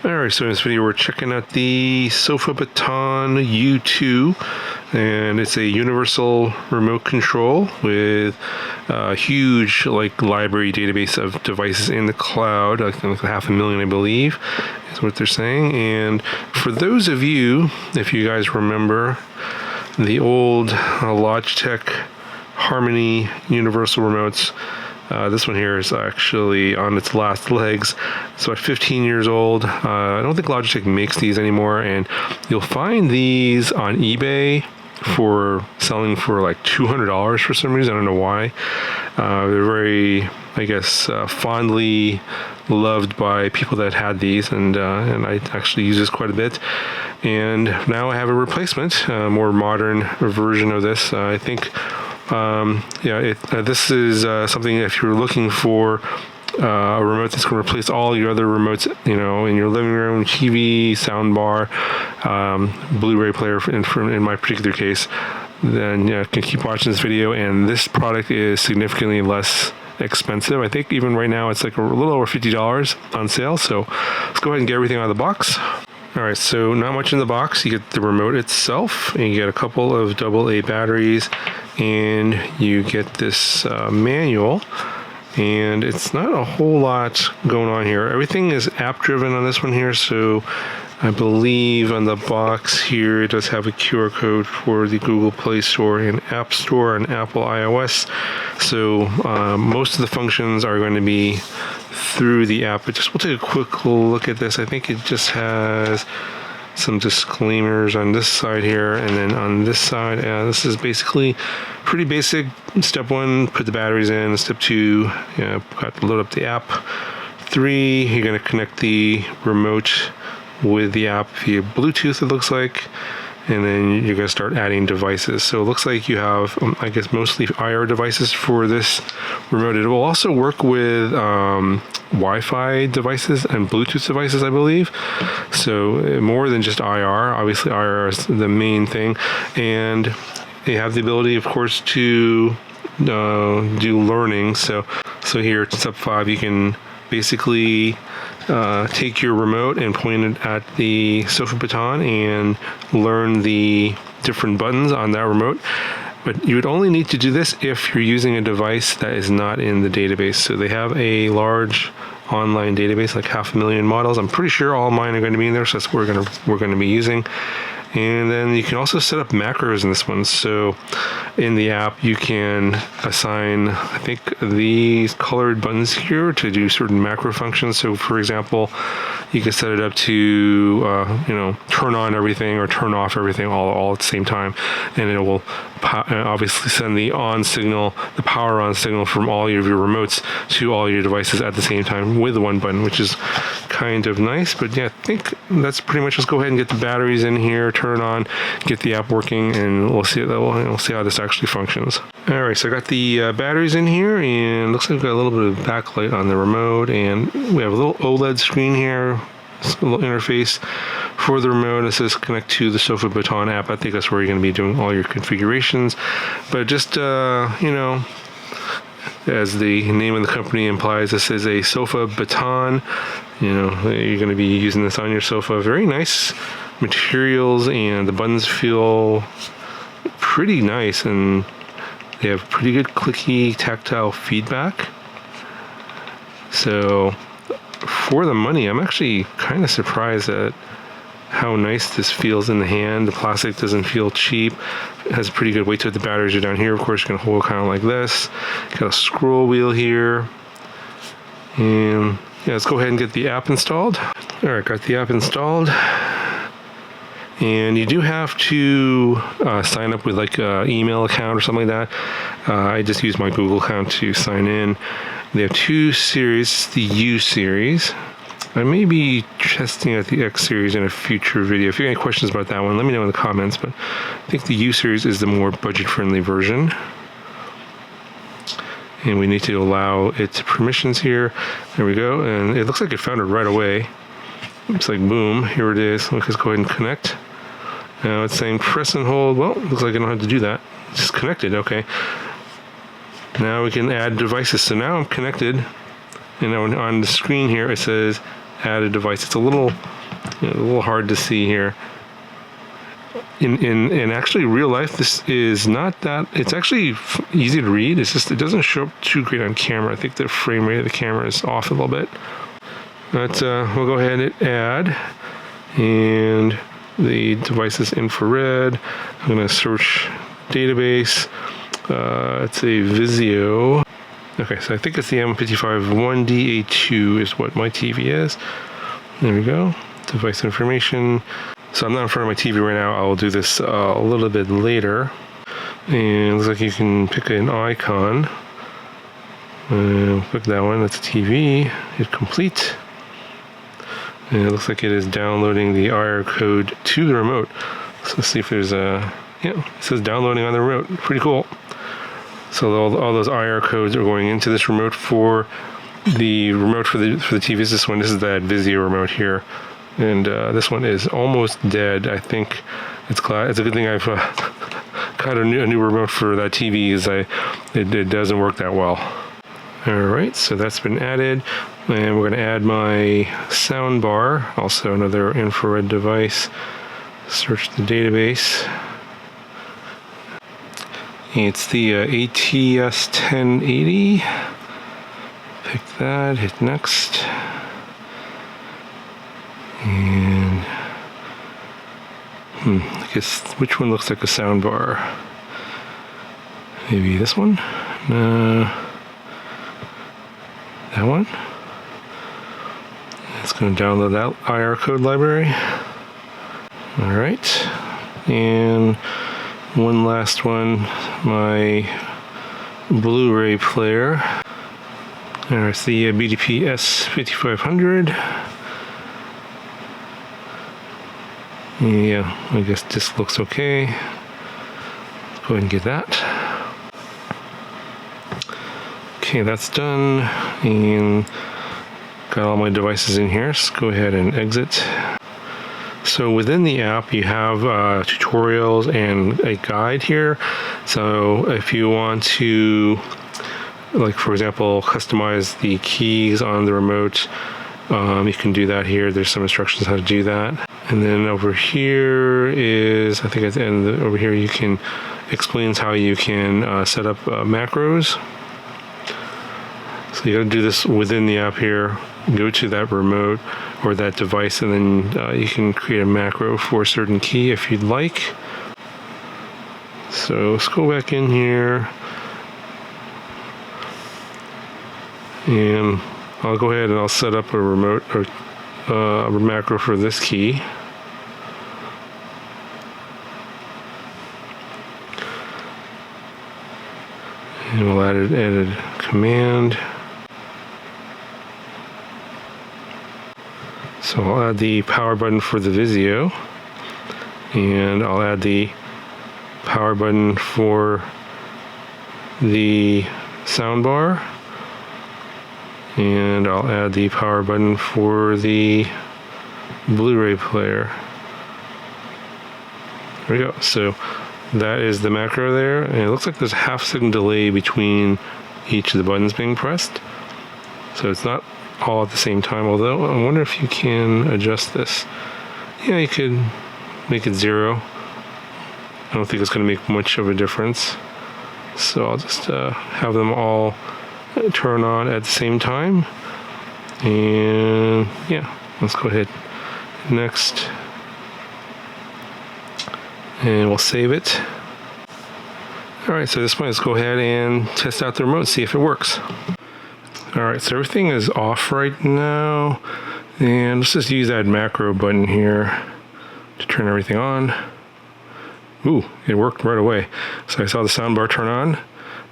Alright, so in this video we're checking out the SofaBaton U2, and it's a universal remote control with a huge library database of devices in the cloud, like 500,000 I believe is what they're saying. And for those of you, if you guys remember the old Logitech Harmony universal remotes, this one here is actually on its last legs. It's about 15 years old. I don't think Logitech makes these anymore, and you'll find these on eBay for selling for like $200 for some reason. I don't know why. They're very, I guess, fondly loved by people that had these, and I actually use this quite a bit. And now I have a replacement, a more modern version of this. I think this is something if you're looking for a remote that's going to replace all your other remotes, in your living room, TV, soundbar, Blu-ray player in my particular case, then can keep watching this video. And this product is significantly less expensive. I think even right now it's like a little over $50 on sale. So let's go ahead and get everything out of the box. Alright, so not much in the box. You get the remote itself, and you get a couple of AA batteries, and you get this manual, and it's not a whole lot going on here. Everything is app driven on this one here, so I believe on the box here it does have a QR code for the Google Play Store and App Store on Apple iOS. So most of the functions are going to be through the app, but we'll take a quick look at this. I think it just has some disclaimers on this side here, and then on this side, this is basically pretty basic. Step 1, put the batteries in. Step 2, got to load up the app. 3, you're going to connect the remote with the app via Bluetooth, it looks like, and then you're going to start adding devices. So it looks like you have, I guess, mostly IR devices for this remote. It will also work with Wi-Fi devices and Bluetooth devices, I believe. So more than just IR. Obviously, IR is the main thing, and they have the ability, of course, to do learning. So here at step 5, you can basically take your remote and point it at the SofaBaton and learn the different buttons on that remote. But you would only need to do this if you're using a device that is not in the database. So they have a large online database, like 500,000 models. I'm pretty sure all mine are going to be in there, so that's what we're going to be using. And then you can also set up macros in this one. So in the app, you can assign, I think, these colored buttons here to do certain macro functions. So for example, you can set it up to, turn on everything or turn off everything all at the same time. And it will obviously send the on signal, the power on signal from all of your remotes to all your devices at the same time with one button, which is kind of nice. But yeah, I think that's pretty much. Let's go ahead and get the batteries in here, turn it on, get the app working, and we'll see how this actually functions. All right, so I got the batteries in here, and looks like we've got a little bit of backlight on the remote, and we have a little OLED screen here, a little interface for the remote. It says connect to the SofaBaton app. I think that's where you're going to be doing all your configurations. But just as the name of the company implies, this is a SofaBaton. You're going to be using this on your sofa. Very nice materials, and the buttons feel pretty nice, and they have pretty good clicky tactile feedback. So for the money, I'm actually kind of surprised at how nice this feels in the hand. The plastic doesn't feel cheap. It has a pretty good weight to it. The batteries are down here. Of course, you can hold kind of like this. Got a scroll wheel here. And yeah, let's go ahead and get the app installed. All right, got the app installed. And you do have to sign up with like an email account or something like that. I just use my Google account to sign in. They have 2 series, the U series. I may be testing out the X series in a future video. If you have any questions about that one, let me know in the comments. But I think the U series is the more budget-friendly version. And we need to allow its permissions here. There we go. And it looks like it found it right away. It's like, boom, here it is. Let's go ahead and connect. Now it's saying press and hold. Well, looks like I don't have to do that. It's just connected, okay. Now we can add devices. So now I'm connected, and on the screen here it says added device. It's a little hard to see here. In actually real life, this is not that. It's actually easy to read. It's just it doesn't show up too great on camera. I think the frame rate of the camera is off a little bit. But we'll go ahead and add, and the device is infrared. I'm going to search database. It's a Vizio. Okay, so I think it's the M55-1DA2 is what my TV is. There we go. Device information. So I'm not in front of my TV right now. I'll do this a little bit later. And it looks like you can pick an icon. Click that one. That's a TV. Hit complete. And it looks like it is downloading the IR code to the remote. So let's see if there's a... Yeah, it says downloading on the remote. Pretty cool. So all those IR codes are going into this remote for the remote for the TV. This is that Vizio remote here. And this one is almost dead. I think it's a good thing I've got a new remote for that TV, as it doesn't work that well. All right, so that's been added, and we're going to add my sound bar, also another infrared device. Search the database. It's the ATS1080. Pick that. Hit next. And I guess which one looks like a sound bar? Maybe this one? No. That one? It's going to download that IR code library. Alright. And one last one, my Blu-ray player. There's the BDP S5500. Yeah, I guess this looks okay. Let's go ahead and get that. Okay, that's done. And got all my devices in here. So go ahead and exit. So within the app, you have tutorials and a guide here. So if you want to, like for example, customize the keys on the remote, you can do that here. There's some instructions how to do that. And then over here is, I think at the end over here, you can explains how you can set up macros. So you got to do this within the app here. Go to that remote or that device, and then you can create a macro for a certain key if you'd like. So let's go back in here, and I'll go ahead and I'll set up a remote or a macro for this key. And we'll add a command. So I'll add the power button for the Vizio, and I'll add the power button for the soundbar, and I'll add the power button for the Blu-ray player. There we go. So that is the macro there, and it looks like there's a half-second delay between each of the buttons being pressed. So it's not all at the same time, although I wonder if you can adjust this. Yeah, you could make it 0. I don't think it's going to make much of a difference. So I'll just have them all turn on at the same time. And yeah, let's go ahead. Next. And we'll save it. Alright, so at this point, let's go ahead and test out the remote and see if it works. Alright, so everything is off right now, and let's just use that macro button here to turn everything on. Ooh, it worked right away. So I saw the soundbar turn on,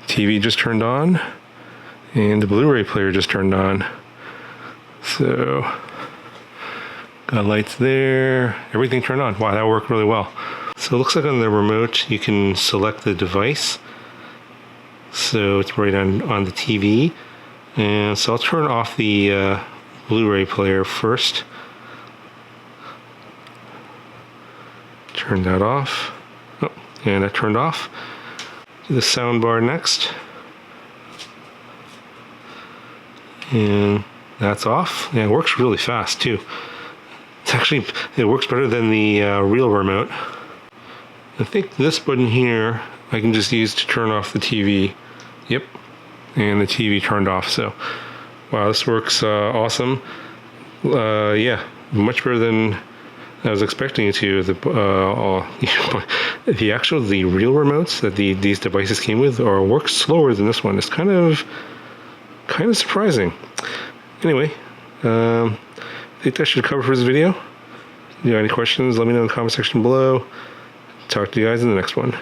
TV just turned on, and the Blu-ray player just turned on. So, got lights there, everything turned on. Wow, that worked really well. So it looks like on the remote, you can select the device. So it's right on the TV. And so I'll turn off the Blu-ray player first. Turn that off. Oh, and that turned off. Do the soundbar next. And That's off. Yeah, it works really fast too. It works better than the real remote. I think this button here I can just use to turn off the TV. Yep, and the TV turned off. So, wow, this works awesome. Yeah, much better than I was expecting it to. The real remotes that these devices came with work slower than this one. It's kind of surprising. Anyway, I think that should cover for this video. If you have any questions, let me know in the comment section below. Talk to you guys in the next one.